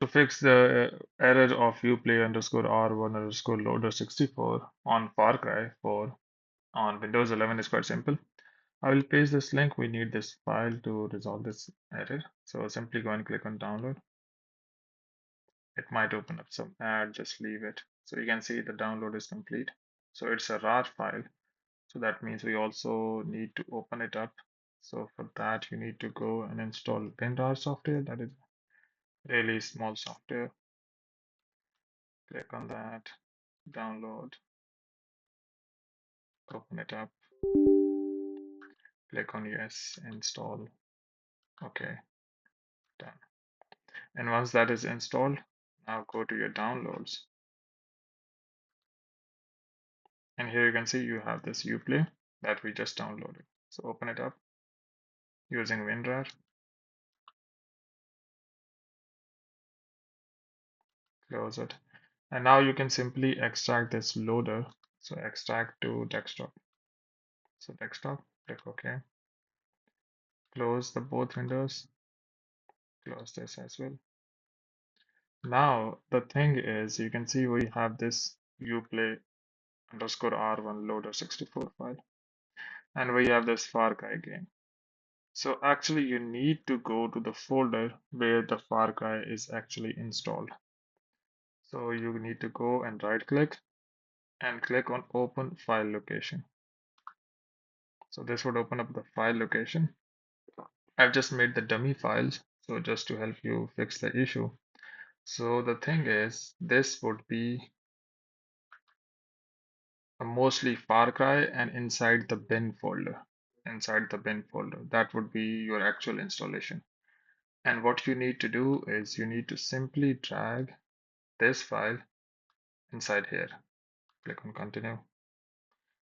To fix the error of uplay underscore r1 underscore loader 64 on Far Cry 4 on Windows 11 is quite simple. I will paste this link. We need this file to resolve this error. So simply go and click on download. It might open up some ad, just leave it. So you can see the download is complete. So it's a RAR file. So that means we also need to open it up. So for that, you need to go and install WinRAR software. That is really small software. Click on that, download, open it up, click on yes, install. Okay, done. And once that is installed, now go to your downloads. And here you can see you have this Uplay that we just downloaded. So open it up using WinRAR, close it. And now you can simply extract this loader. So extract to desktop. So desktop, click OK. Close the both windows. Close this as well. Now the thing is, you can see we have this uplay underscore r1 loader 64 file, and we have this Far Cry game. So actually, you need to go to the folder where the Far Cry is actually installed. So you need to go and right click and click on open file location. So this would open up the file location. I've just made the dummy files, so just to help you fix the issue. So the thing is, this would be mostly Far Cry and inside the bin folder. Inside the bin folder, that would be your actual installation. And what you need to do is you need to simply drag this file inside here. Click on continue.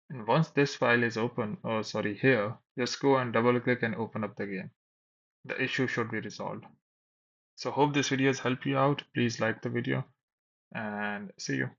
And once this file is open, oh sorry, here, just go and double click and open up the game. The issue should be resolved. So hope this video has helped you out. Please like the video and see you.